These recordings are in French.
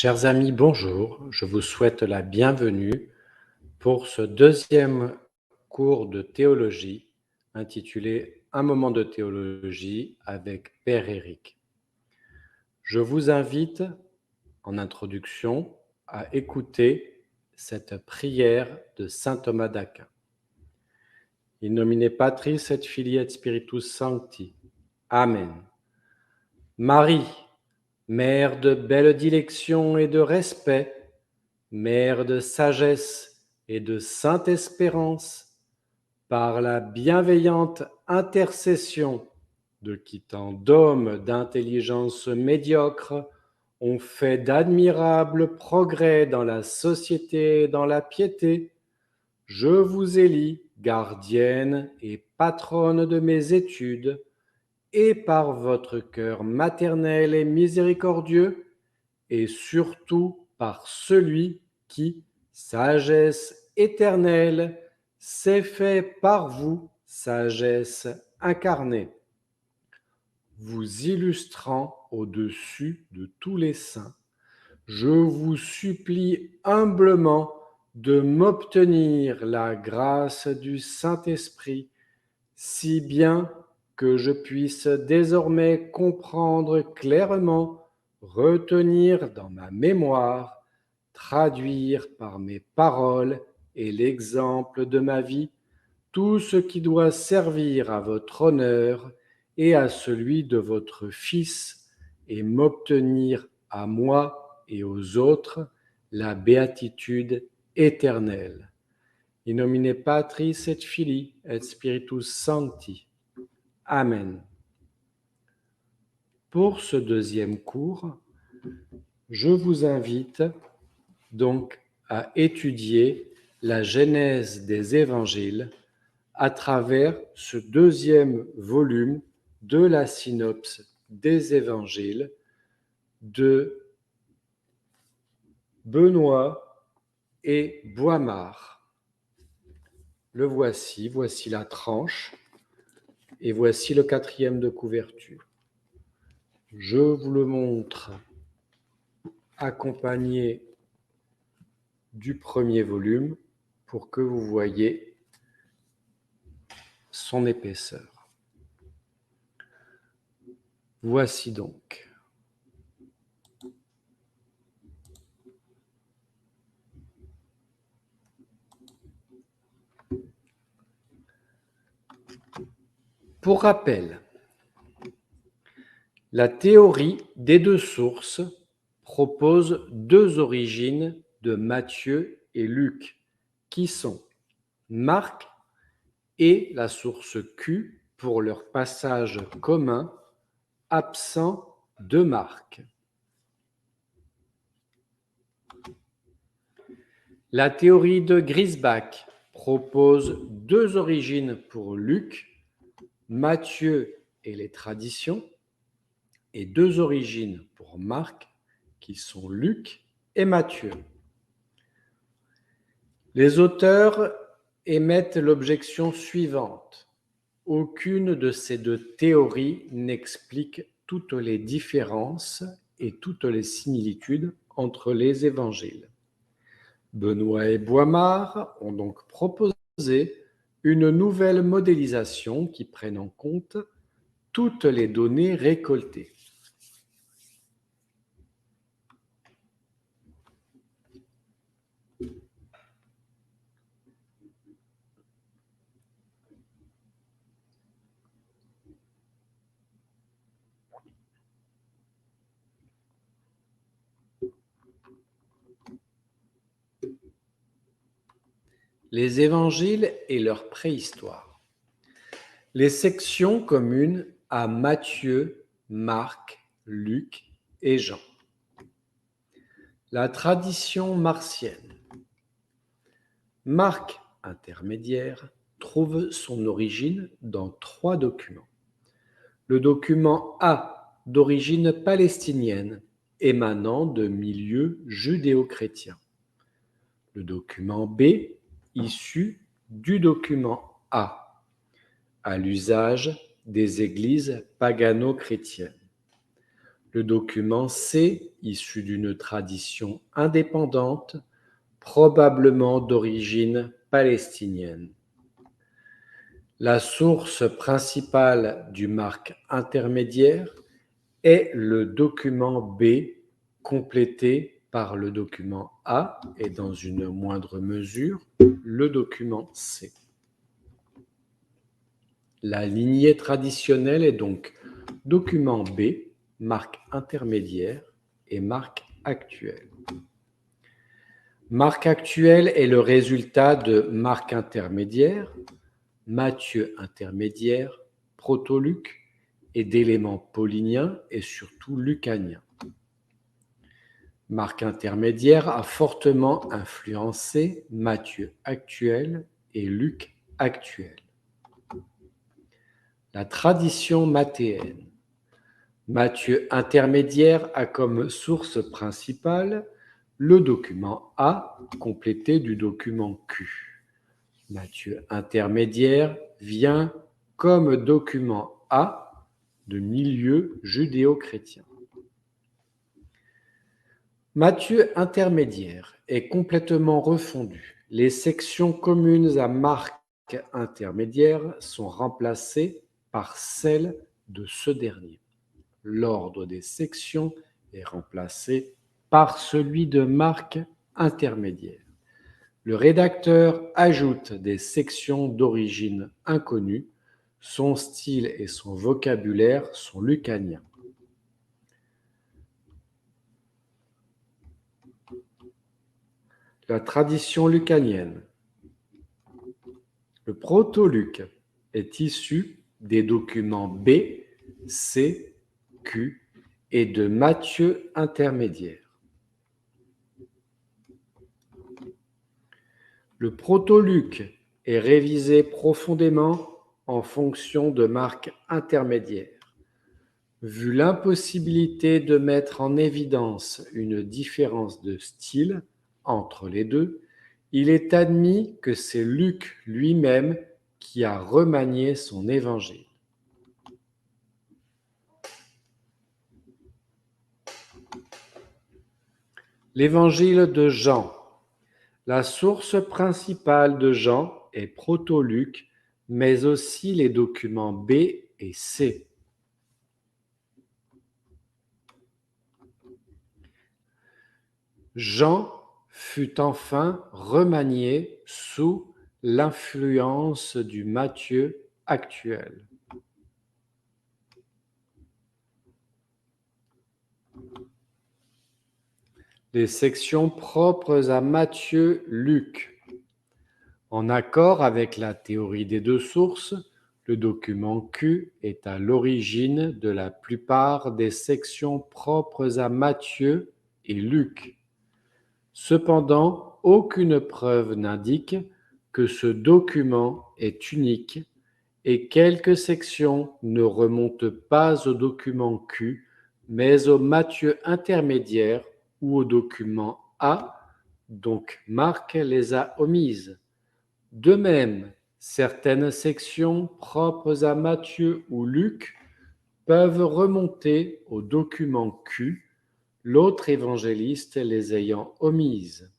Chers amis, bonjour. Je vous souhaite la bienvenue pour ce deuxième cours de théologie intitulé « Un moment de théologie avec Père Éric ». Je vous invite, en introduction, à écouter cette prière de saint Thomas d'Aquin. In nomine Patris et Filii et Spiritus Sancti. Amen. Marie, mère de belle dilection et de respect, mère de sagesse et de sainte espérance, par la bienveillante intercession de qui tant d'hommes d'intelligence médiocre ont fait d'admirables progrès dans la société et dans la piété, je vous élis gardienne et patronne de mes études, et par votre cœur maternel et miséricordieux, et surtout par celui qui, sagesse éternelle, s'est fait par vous sagesse incarnée, vous illustrant au-dessus de tous les saints, je vous supplie humblement de m'obtenir la grâce du Saint-Esprit, si bien que je puisse désormais comprendre clairement, retenir dans ma mémoire, traduire par mes paroles et l'exemple de ma vie tout ce qui doit servir à votre honneur et à celui de votre Fils, et m'obtenir à moi et aux autres la béatitude éternelle. In nomine Patris et Filii et Spiritus Sancti. Amen. Pour ce deuxième cours, je vous invite donc à étudier la genèse des évangiles à travers ce deuxième volume de la synopse des évangiles de Benoît et Boimard. Le voici la tranche, et voici le 4e de couverture. Je vous le montre accompagné du premier volume pour que vous voyez son épaisseur. Voici donc. Pour rappel, la théorie des deux sources propose deux origines de Matthieu et Luc, qui sont Marc et la source Q pour leur passage commun, absent de Marc. La théorie de Griesbach propose deux origines pour Luc, Matthieu et les traditions, et deux origines pour Marc, qui sont Luc et Matthieu. Les auteurs émettent l'objection suivante. Aucune de ces deux théories n'explique toutes les différences et toutes les similitudes entre les évangiles. Benoît et Boimard ont donc proposé une nouvelle modélisation qui prenne en compte toutes les données récoltées. Les évangiles et leur préhistoire. Les sections communes à Matthieu, Marc, Luc et Jean. La tradition marcienne. Marc, intermédiaire, trouve son origine dans trois documents. Le document A, d'origine palestinienne, émanant de milieux judéo-chrétiens. Le document B, issu du document A, à l'usage des églises pagano-chrétiennes. Le document C, issu d'une tradition indépendante, probablement d'origine palestinienne. La source principale du marque intermédiaire est le document B, complété par le document A et dans une moindre mesure le document C. La lignée traditionnelle est donc document B, marque intermédiaire et marque actuelle. Marque actuelle est le résultat de marque intermédiaire, Matthieu intermédiaire, Proto-Luc et d'éléments pauliniens et surtout lucaniens. Marque intermédiaire a fortement influencé Matthieu actuel et Luc actuel. La tradition mathéenne. Matthieu intermédiaire a comme source principale le document A complété du document Q. Matthieu intermédiaire vient comme document A de milieu judéo-chrétien. Matthieu intermédiaire est complètement refondu. Les sections communes à marque intermédiaire sont remplacées par celles de ce dernier. L'ordre des sections est remplacé par celui de marque intermédiaire. Le rédacteur ajoute des sections d'origine inconnue. Son style et son vocabulaire sont lucaniens. La tradition lucanienne. Le proto-Luc est issu des documents B, C, Q et de Matthieu intermédiaire. Le proto-Luc est révisé profondément en fonction de marques intermédiaires. Vu l'impossibilité de mettre en évidence une différence de style entre les deux, il est admis que c'est Luc lui-même qui a remanié son évangile. L'évangile de Jean. La source principale de Jean est Proto-Luc, mais aussi les documents B et C. Jean fut enfin remanié sous l'influence du Matthieu actuel. Les sections propres à Matthieu-Luc. En accord avec la théorie des deux sources, le document Q est à l'origine de la plupart des sections propres à Matthieu et Luc. Cependant, aucune preuve n'indique que ce document est unique et quelques sections ne remontent pas au document Q, mais au Matthieu intermédiaire ou au document A, donc Marc les a omises. De même, certaines sections propres à Matthieu ou Luc peuvent remonter au document Q, l'autre évangéliste les ayant omises.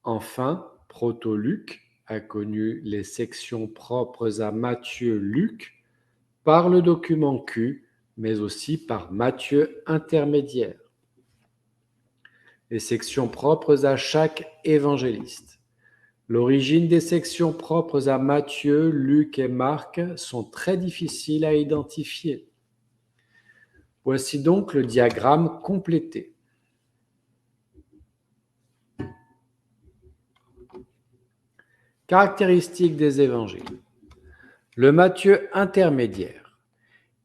Enfin, Proto-Luc a connu les sections propres à Matthieu-Luc par le document Q, mais aussi par Matthieu intermédiaire. Les sections propres à chaque évangéliste. L'origine des sections propres à Matthieu, Luc et Marc sont très difficiles à identifier. Voici donc le diagramme complété. Caractéristiques des évangiles. Le Matthieu intermédiaire.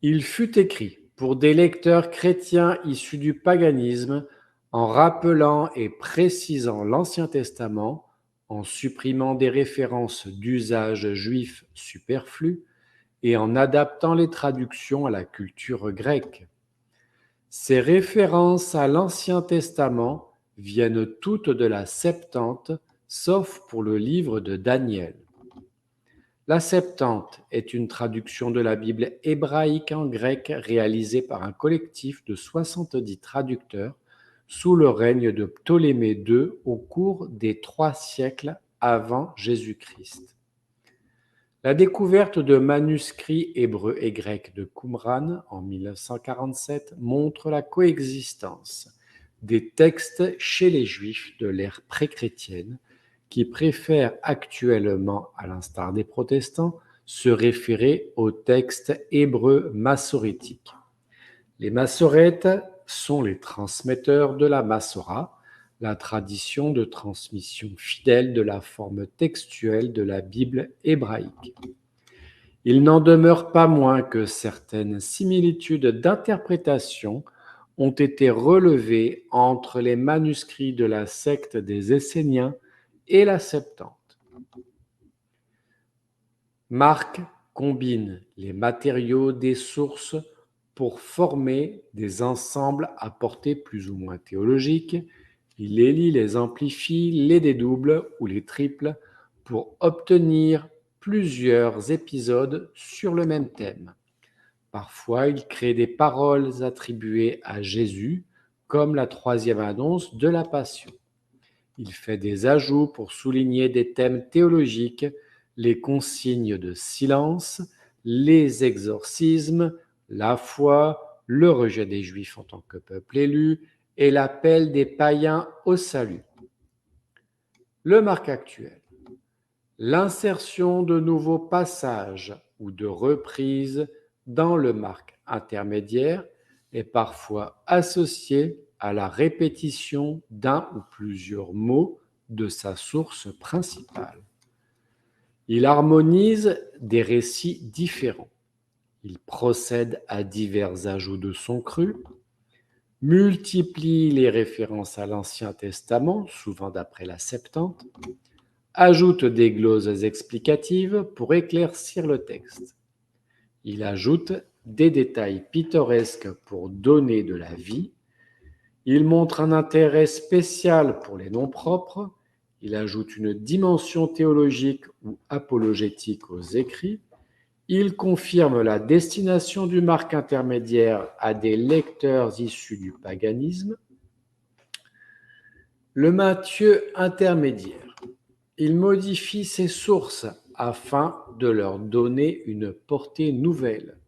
Il fut écrit pour des lecteurs chrétiens issus du paganisme en rappelant et précisant l'Ancien Testament, en supprimant des références d'usage juif superflues et en adaptant les traductions à la culture grecque. Ces références à l'Ancien Testament viennent toutes de la Septante, sauf pour le livre de Daniel. La Septante est une traduction de la Bible hébraïque en grec réalisée par un collectif de 70 traducteurs sous le règne de Ptolémée II au cours des 3 siècles avant Jésus-Christ. La découverte de manuscrits hébreux et grecs de Qumran en 1947 montre la coexistence des textes chez les Juifs de l'ère pré-chrétienne qui préfèrent actuellement, à l'instar des protestants, se référer aux textes hébreux massorétiques. Les massorètes sont les transmetteurs de la Massora, la tradition de transmission fidèle de la forme textuelle de la Bible hébraïque. Il n'en demeure pas moins que certaines similitudes d'interprétation ont été relevées entre les manuscrits de la secte des Esséniens et la Septante. Marc combine les matériaux des sources pour former des ensembles à portée plus ou moins théologique. Il les lie, les amplifie, les dédouble ou les triple pour obtenir plusieurs épisodes sur le même thème. Parfois, il crée des paroles attribuées à Jésus, comme la 3e annonce de la Passion. Il fait des ajouts pour souligner des thèmes théologiques, les consignes de silence, les exorcismes, la foi, le rejet des Juifs en tant que peuple élu et l'appel des païens au salut. Le Marc actuel. L'insertion de nouveaux passages ou de reprises dans le Marc intermédiaire est parfois associée à la répétition d'un ou plusieurs mots de sa source principale. Il harmonise des récits différents. Il procède à divers ajouts de son cru, multiplie les références à l'Ancien Testament, souvent d'après la Septante, ajoute des gloses explicatives pour éclaircir le texte. Il ajoute des détails pittoresques pour donner de la vie. Il montre un intérêt spécial pour les noms propres. Il ajoute une dimension théologique ou apologétique aux écrits. Il confirme la destination du Marc intermédiaire à des lecteurs issus du paganisme. Le Matthieu intermédiaire. Il modifie ses sources afin de leur donner une portée nouvelle.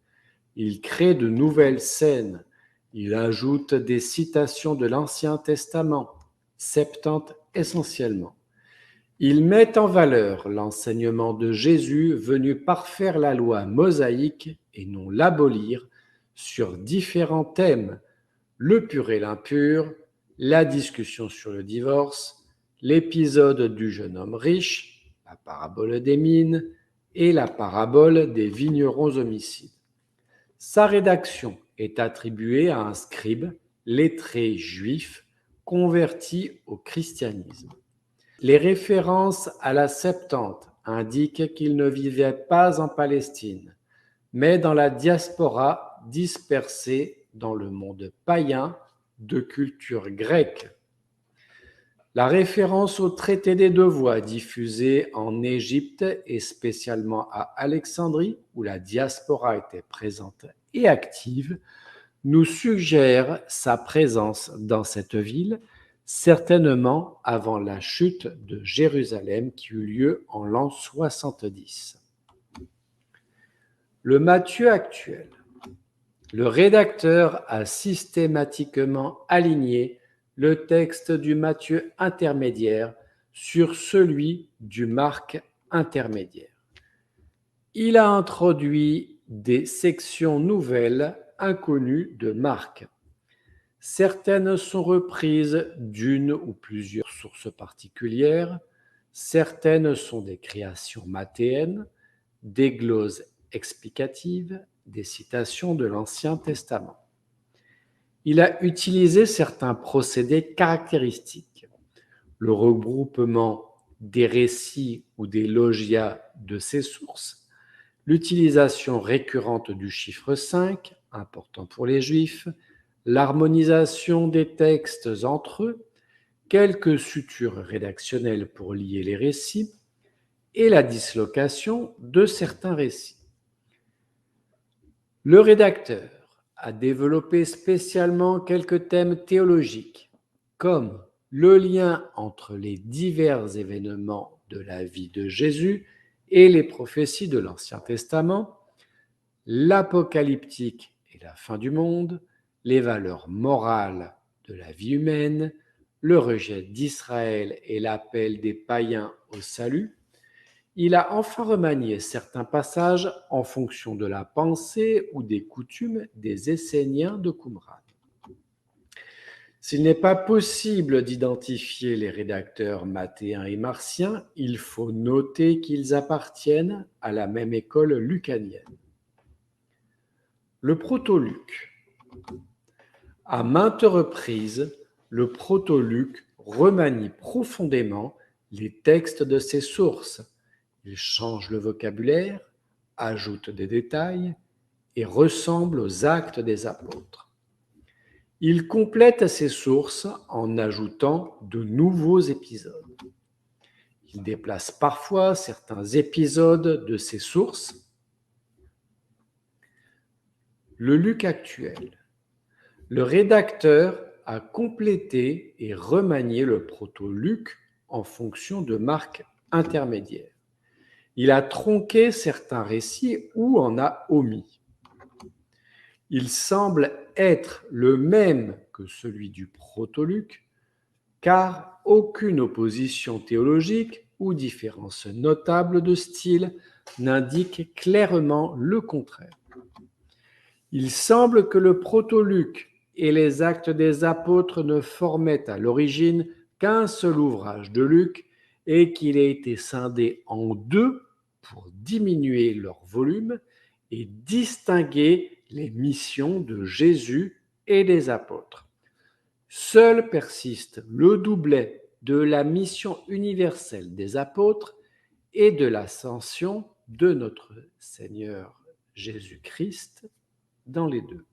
Il crée de nouvelles scènes. Il ajoute des citations de l'Ancien Testament, Septante essentiellement. Il met en valeur l'enseignement de Jésus venu parfaire la loi mosaïque et non l'abolir sur différents thèmes, le pur et l'impur, la discussion sur le divorce, l'épisode du jeune homme riche, la parabole des mines et la parabole des vignerons homicides. Sa rédaction est attribuée à un scribe lettré juif converti au christianisme. Les références à la Septante indiquent qu'il ne vivait pas en Palestine, mais dans la diaspora dispersée dans le monde païen de culture grecque. La référence au traité des deux voies diffusé en Égypte et spécialement à Alexandrie, où la diaspora était présente et active, nous suggère sa présence dans cette ville, certainement avant la chute de Jérusalem qui eut lieu en l'an 70. Le Matthieu actuel. Le rédacteur a systématiquement aligné le texte du Matthieu intermédiaire sur celui du Marc intermédiaire. Il a introduit des sections nouvelles inconnues de Marc. Certaines sont reprises d'une ou plusieurs sources particulières, certaines sont des créations mathéennes, des gloses explicatives, des citations de l'Ancien Testament. Il a utilisé certains procédés caractéristiques, le regroupement des récits ou des logia de ces sources, l'utilisation récurrente du chiffre 5, important pour les Juifs, l'harmonisation des textes entre eux, quelques sutures rédactionnelles pour lier les récits, et la dislocation de certains récits. Le rédacteur a développé spécialement quelques thèmes théologiques, comme le lien entre les divers événements de la vie de Jésus et les prophéties de l'Ancien Testament, l'apocalyptique et la fin du monde, les valeurs morales de la vie humaine, le rejet d'Israël et l'appel des païens au salut. Il a enfin remanié certains passages en fonction de la pensée ou des coutumes des Esséniens de Qumran. S'il n'est pas possible d'identifier les rédacteurs mathéens et marciens, il faut noter qu'ils appartiennent à la même école lucanienne. Le proto-Luc. À maintes reprises, le proto-Luc remanie profondément les textes de ses sources. Il change le vocabulaire, ajoute des détails et ressemble aux actes des apôtres. Il complète ses sources en ajoutant de nouveaux épisodes. Il déplace parfois certains épisodes de ses sources. Le Luc actuel. Le rédacteur a complété et remanié le proto-Luc en fonction de marques intermédiaires. Il a tronqué certains récits ou en a omis. Il semble être le même que celui du proto-Luc, car aucune opposition théologique ou différence notable de style n'indique clairement le contraire. Il semble que le proto-Luc et les Actes des Apôtres ne formaient à l'origine qu'un seul ouvrage de Luc et qu'il ait été scindé en deux pour diminuer leur volume et distinguer les missions de Jésus et des apôtres. Seul persiste le doublet de la mission universelle des apôtres et de l'ascension de notre Seigneur Jésus-Christ dans les deux.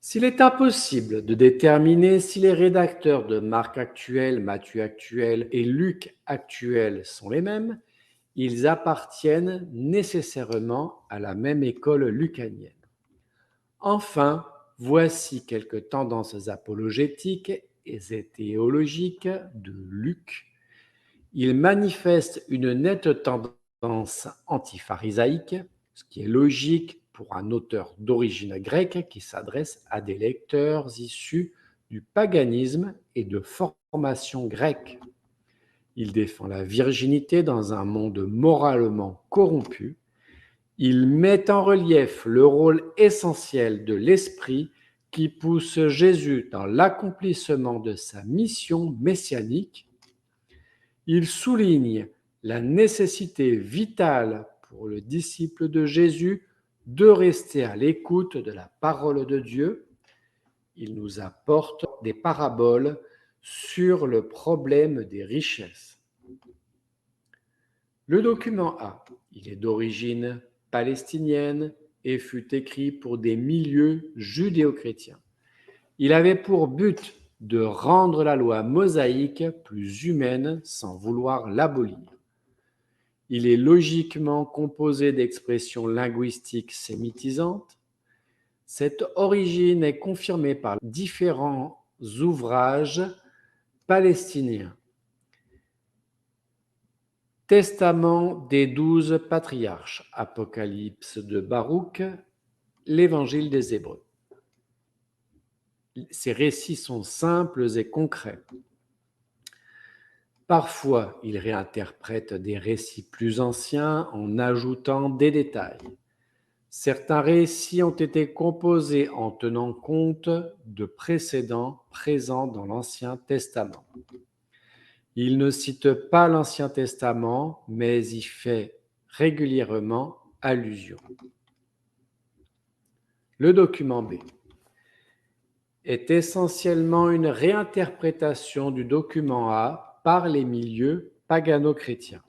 S'il est impossible de déterminer si les rédacteurs de Marc actuel, Matthieu actuel et Luc actuel sont les mêmes, ils appartiennent nécessairement à la même école lucanienne. Enfin, voici quelques tendances apologétiques et théologiques de Luc. Il manifeste une nette tendance antipharisaïque, ce qui est logique pour un auteur d'origine grecque qui s'adresse à des lecteurs issus du paganisme et de formation grecque. Il défend la virginité dans un monde moralement corrompu. Il met en relief le rôle essentiel de l'Esprit qui pousse Jésus dans l'accomplissement de sa mission messianique. Il souligne la nécessité vitale pour le disciple de Jésus de rester à l'écoute de la parole de Dieu. Il nous apporte des paraboles sur le problème des richesses. Le document A, il est d'origine palestinienne et fut écrit pour des milieux judéo-chrétiens. Il avait pour but de rendre la loi mosaïque plus humaine sans vouloir l'abolir. Il est logiquement composé d'expressions linguistiques sémitisantes. Cette origine est confirmée par différents ouvrages palestiniens. Testament des 12 patriarches, Apocalypse de Baruch, l'Évangile des Hébreux. Ces récits sont simples et concrets. Parfois, il réinterprète des récits plus anciens en ajoutant des détails. Certains récits ont été composés en tenant compte de précédents présents dans l'Ancien Testament. Il ne cite pas l'Ancien Testament, mais y fait régulièrement allusion. Le document B est essentiellement une réinterprétation du document A par les milieux pagano-chrétiens.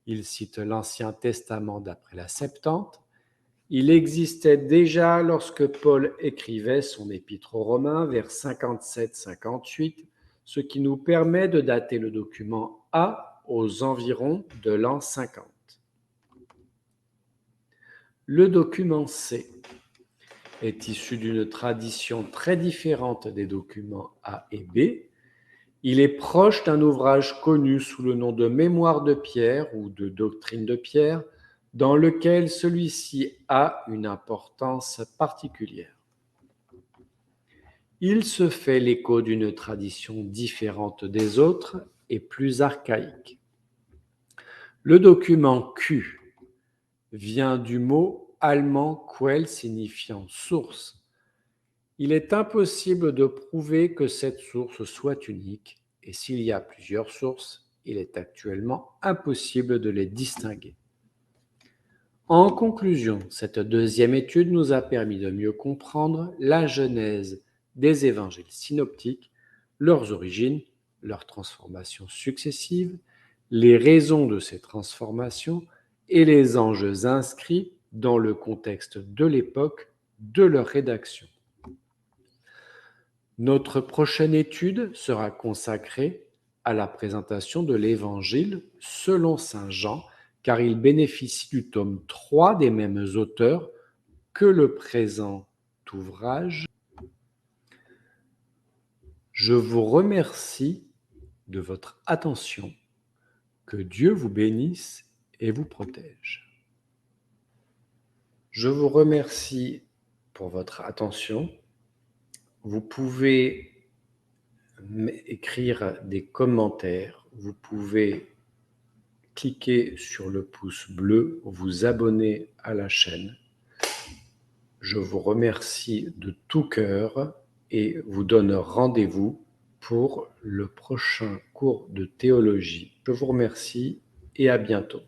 Il cite l'Ancien Testament d'après la Septante. Il existait déjà lorsque Paul écrivait son épître aux Romains vers 57-58, ce qui nous permet de dater le document A aux environs de l'an 50. Le document C est issu d'une tradition très différente des documents A et B. Il est proche d'un ouvrage connu sous le nom de Mémoire de Pierre ou de Doctrine de Pierre, dans lequel celui-ci a une importance particulière. Il se fait l'écho d'une tradition différente des autres et plus archaïque. Le document Q vient du mot allemand Quelle signifiant source. Il est impossible de prouver que cette source soit unique, et s'il y a plusieurs sources, il est actuellement impossible de les distinguer. En conclusion, cette deuxième étude nous a permis de mieux comprendre la genèse des évangiles synoptiques, leurs origines, leurs transformations successives, les raisons de ces transformations et les enjeux inscrits dans le contexte de l'époque de leur rédaction. Notre prochaine étude sera consacrée à la présentation de l'Évangile selon saint Jean, car il bénéficie du tome 3 des mêmes auteurs que le présent ouvrage. Je vous remercie de votre attention. Que Dieu vous bénisse et vous protège. Je vous remercie pour votre attention. Vous pouvez écrire des commentaires, vous pouvez cliquer sur le pouce bleu, vous abonner à la chaîne. Je vous remercie de tout cœur et vous donne rendez-vous pour le prochain cours de théologie. Je vous remercie et à bientôt.